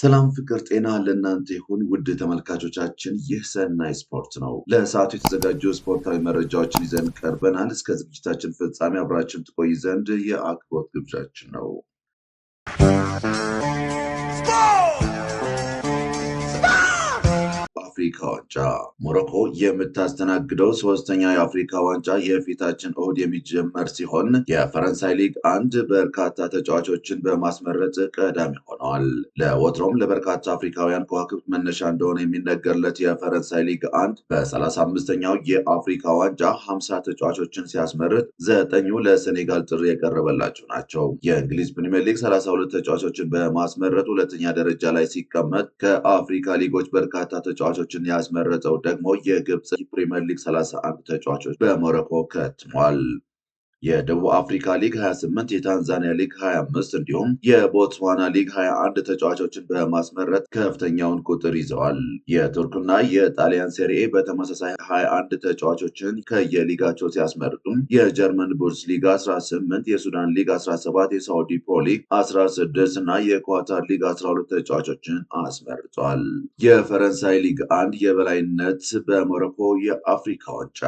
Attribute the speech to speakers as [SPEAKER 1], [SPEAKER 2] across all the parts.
[SPEAKER 1] ሰላም ፍቅር ጤና ለእናንተ ይሁን ውድ ተመልካቾቻችን፣ ይህ ሰናይ ስፖርት ነው። ለሰዓቱ የተዘጋጁ ስፖርታዊ መረጃዎችን ይዘን ቀርበናል። እስከ ዝግጅታችን ፍጻሜ አብራችን ትቆይ ዘንድ የአክብሮት ግብዣችን ነው። አፍሪካ ዋንጫ ሞሮኮ የምታስተናግደው ሶስተኛው የአፍሪካ ዋንጫ የፊታችን እሁድ የሚጀመር ሲሆን የፈረንሳይ ሊግ አንድ በርካታ ተጫዋቾችን በማስመረጥ ቀዳሚ ሆነዋል። ለወትሮም ለበርካታ አፍሪካውያን ከዋክብት መነሻ እንደሆነ የሚነገርለት የፈረንሳይ ሊግ አንድ በ35ኛው የአፍሪካ ዋንጫ 50 ተጫዋቾችን ሲያስመርጥ ዘጠኙ ለሴኔጋል ጥሪ የቀረበላቸው ናቸው። የእንግሊዝ ፕሪምየር ሊግ 32 ተጫዋቾችን በማስመረጥ ሁለተኛ ደረጃ ላይ ሲቀመጥ ከአፍሪካ ሊጎች በርካታ ተጫዋቾችን ያስመረጠው ደግሞ የግብፅ ፕሪምየር ሊግ 31 ተጫዋቾች በሞሮኮ ከትሟል። የደቡብ አፍሪካ ሊግ 28፣ የታንዛኒያ ሊግ 25 እንዲሁም የቦትስዋና ሊግ 21 ተጫዋቾችን በማስመረጥ ከፍተኛውን ቁጥር ይዘዋል። የቱርክና የጣሊያን ሴሪኤ በተመሳሳይ 21 ተጫዋቾችን ከየሊጋቸው ሲያስመርጡም የጀርመን ቡንደስ ሊጋ 18፣ የሱዳን ሊግ 17፣ የሳውዲ ፕሮ ሊግ 16 እና የኳታር ሊግ 12 ተጫዋቾችን አስመርጧል። የፈረንሳይ ሊግ አንድ የበላይነት በሞሮኮ የአፍሪካ ዋንጫ።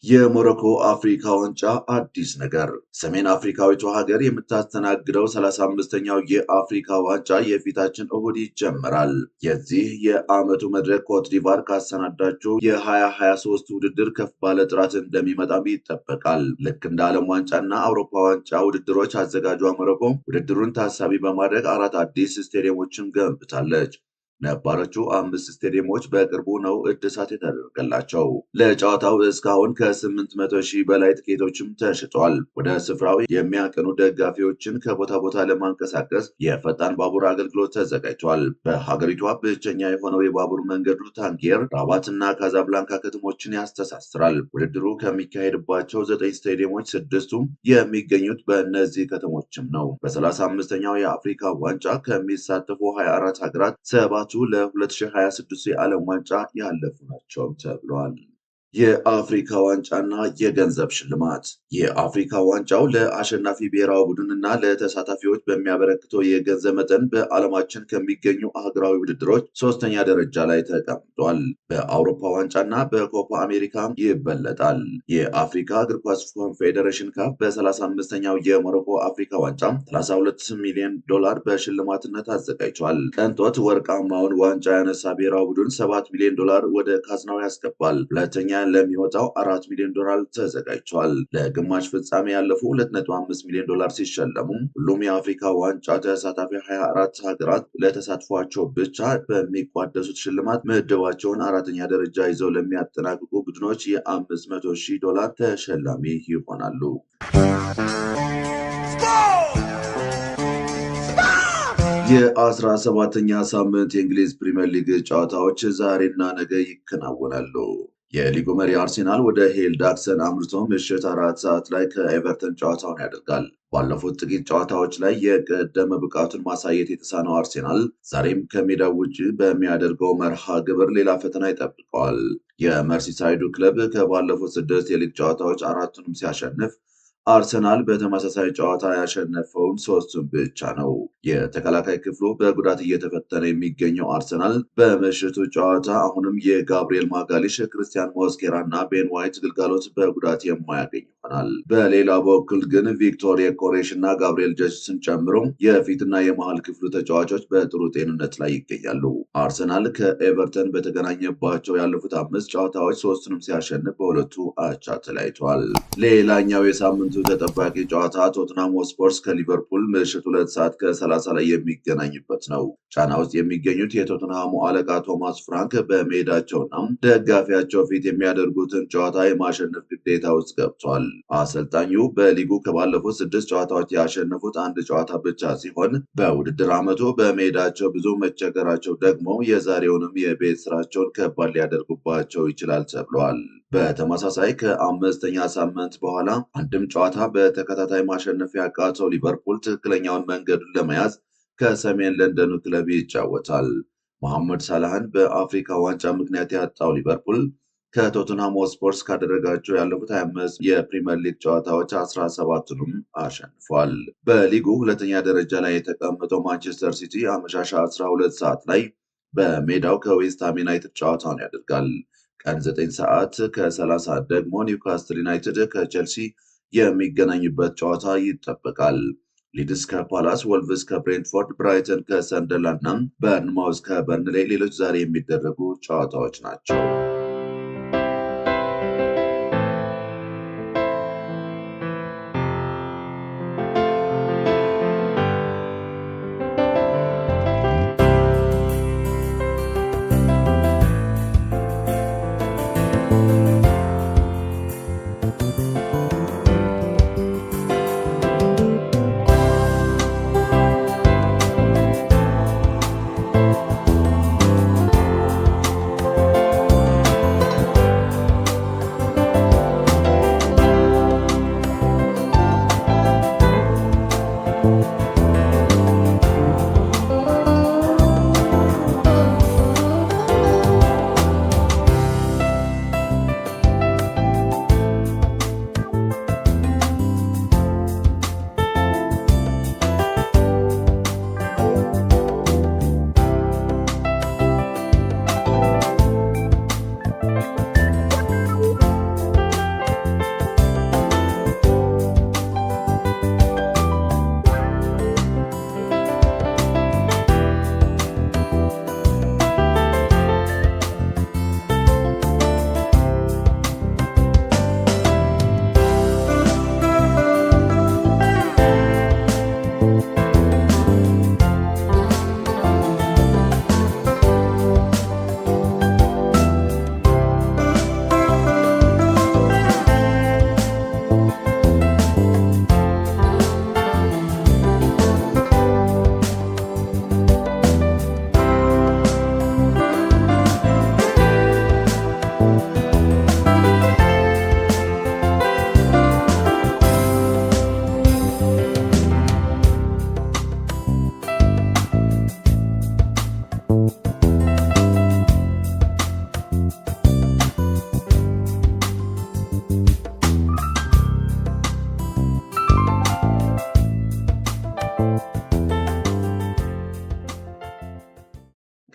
[SPEAKER 1] የሞሮኮ አፍሪካ ዋንጫ አዲስ ነገር። ሰሜን አፍሪካዊቷ ሀገር የምታስተናግደው 35ኛው የአፍሪካ ዋንጫ የፊታችን እሁድ ይጀምራል። የዚህ የዓመቱ መድረክ ኮትዲቫር ካሰናዳችው የ2023 ውድድር ከፍ ባለ ጥራት እንደሚመጣም ይጠበቃል። ልክ እንደ ዓለም ዋንጫና አውሮፓ ዋንጫ ውድድሮች አዘጋጇ ሞሮኮ ውድድሩን ታሳቢ በማድረግ 4 አዲስ ስቴዲየሞችን ገንብታለች። ነባሮቹ 5 ስቴዲየሞች በቅርቡ ነው እድሳት የተደረገላቸው። ለጨዋታው እስካሁን ከ800,000 በላይ ትኬቶችም ተሽጧል። ወደ ስፍራው የሚያቀኑ ደጋፊዎችን ከቦታ ቦታ ለማንቀሳቀስ የፈጣን ባቡር አገልግሎት ተዘጋጅቷል። በሀገሪቷ ብቸኛ የሆነው የባቡር መንገዱ ታንጌር፣ ራባት እና ካዛብላንካ ከተሞችን ያስተሳስራል። ውድድሩ ከሚካሄድባቸው 9 ስቴዲየሞች 6ቱ የሚገኙት በእነዚህ ከተሞችም ነው። በ35ኛው የአፍሪካ ዋንጫ ከሚሳተፉ 24 ሀገራት 7ቱ ለ2026 የዓለም ዋንጫ ያለፉ ናቸው ተብሏል። የአፍሪካ ዋንጫና የገንዘብ ሽልማት። የአፍሪካ ዋንጫው ለአሸናፊ ብሔራዊ ቡድንና ለተሳታፊዎች በሚያበረክተው የገንዘብ መጠን በዓለማችን ከሚገኙ አህጉራዊ ውድድሮች 3ኛ ደረጃ ላይ ተቀምጧል። በአውሮፓ ዋንጫና በኮፓ አሜሪካ ይበለጣል። የአፍሪካ እግር ኳስ ኮንፌዴሬሽን ካፍ በ35ኛው የሞሮኮ አፍሪካ ዋንጫ $32 ሚሊዮን በሽልማትነት አዘጋጅቷል። ቀንቶት ወርቃማውን ዋንጫ ያነሳ ብሔራዊ ቡድን $7 ሚሊዮን ወደ ካዝናው ያስገባል። ሁለተኛ ለሚወጣው $4 ሚሊዮን ተዘጋጅቷል። ለግማሽ ፍጻሜ ያለፉ $2.5 ሚሊዮን ሲሸለሙ ሁሉም የአፍሪካ ዋንጫ ተሳታፊ 24 ሀገራት ለተሳትፏቸው ብቻ በሚቋደሱት ሽልማት ምድባቸውን 4ኛ ደረጃ ይዘው ለሚያጠናቅቁ ቡድኖች $500,000 ተሸላሚ ይሆናሉ። የ17ኛ ሳምንት የእንግሊዝ ፕሪምየር ሊግ ጨዋታዎች ዛሬና ነገ ይከናወናሉ። የሊጉ መሪ አርሴናል ወደ ሄልዳክሰን አምርቶ ምሽት 4 ሰዓት ላይ ከኤቨርተን ጨዋታውን ያደርጋል። ባለፉት ጥቂት ጨዋታዎች ላይ የቀደመ ብቃቱን ማሳየት የተሳነው አርሴናል ዛሬም ከሜዳው ውጭ በሚያደርገው መርሃ ግብር ሌላ ፈተና ይጠብቀዋል። የመርሲሳይዱ ክለብ ከባለፉት 6 የሊግ ጨዋታዎች 4ቱንም ሲያሸንፍ አርሰናል በተመሳሳይ ጨዋታ ያሸነፈውን 3ቱን ብቻ ነው። የተከላካይ ክፍሉ በጉዳት እየተፈተነ የሚገኘው አርሰናል በምሽቱ ጨዋታ አሁንም የጋብሪኤል ማጋሊሽ፣ ክርስቲያን ሞስኬራ እና ቤን ዋይት ግልጋሎት በጉዳት የማያገኝ ይሆናል። በሌላ በኩል ግን ቪክቶር ዮኬሬሽ እና ጋብሪኤል ጀሱስን ጨምሮ የፊትና የመሃል ክፍሉ ተጫዋቾች በጥሩ ጤንነት ላይ ይገኛሉ። አርሰናል ከኤቨርተን በተገናኘባቸው ያለፉት 5 ጨዋታዎች 3ቱንም ሲያሸንፍ በሁለቱ አቻ ተለያይቷል። ሌላኛው የሳምንቱ ተጠባቂ ጨዋታ ቶትናም ሆትስፐርስ ከሊቨርፑል ምሽት 2 ሰዓት ከ30 ላይ የሚገናኝበት ነው። ጫና ውስጥ የሚገኙት የቶትንሃሙ አለቃ ቶማስ ፍራንክ በሜዳቸውና ደጋፊያቸው ፊት የሚያደርጉትን ጨዋታ የማሸነፍ ግዴታ ውስጥ ገብቷል። አሰልጣኙ በሊጉ ከባለፉት 6 ጨዋታዎች ያሸነፉት 1 ጨዋታ ብቻ ሲሆን በውድድር ዓመቱ በሜዳቸው ብዙ መቸገራቸው ደግሞ የዛሬውንም የቤት ስራቸውን ከባድ ሊያደርጉባቸው ይችላል ተብሏል። በተመሳሳይ ከ5ኛ ሳምንት በኋላ አንድም ጨዋታ በተከታታይ ማሸነፍ ያቃተው ሊቨርፑል ትክክለኛውን መንገዱን ለመያዝ ከሰሜን ለንደኑ ክለብ ይጫወታል። መሐመድ ሳላህን በአፍሪካ ዋንጫ ምክንያት ያጣው ሊቨርፑል ከቶተንሃም ሆትስፐርስ ካደረጋቸው ያለፉት 25 የፕሪምየር ሊግ ጨዋታዎች 17ቱንም አሸንፏል። በሊጉ ሁለተኛ ደረጃ ላይ የተቀመጠው ማንቸስተር ሲቲ አመሻሽ 12 ሰዓት ላይ በሜዳው ከዌስትሃም ዩናይትድ ጨዋታውን ያደርጋል። ቀን 9 ሰዓት ከ30 ደግሞ ኒውካስትል ዩናይትድ ከቼልሲ የሚገናኙበት ጨዋታ ይጠበቃል። ሊድስ ከፓላስ፣ ወልቭስ ከብሬንትፎርድ፣ ብራይተን ከሰንደርላንድ እና በርንማውዝ ከበርንሌይ ሌሎች ዛሬ የሚደረጉ ጨዋታዎች ናቸው።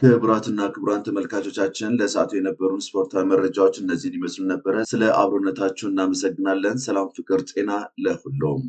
[SPEAKER 1] ክቡራትና ክቡራን ተመልካቾቻችን ለሰዓቱ የነበሩን ስፖርታዊ መረጃዎች እነዚህን ይመስሉ ነበረ። ስለ አብሮነታችሁ እናመሰግናለን። ሰላም፣ ፍቅር፣ ጤና ለሁሉም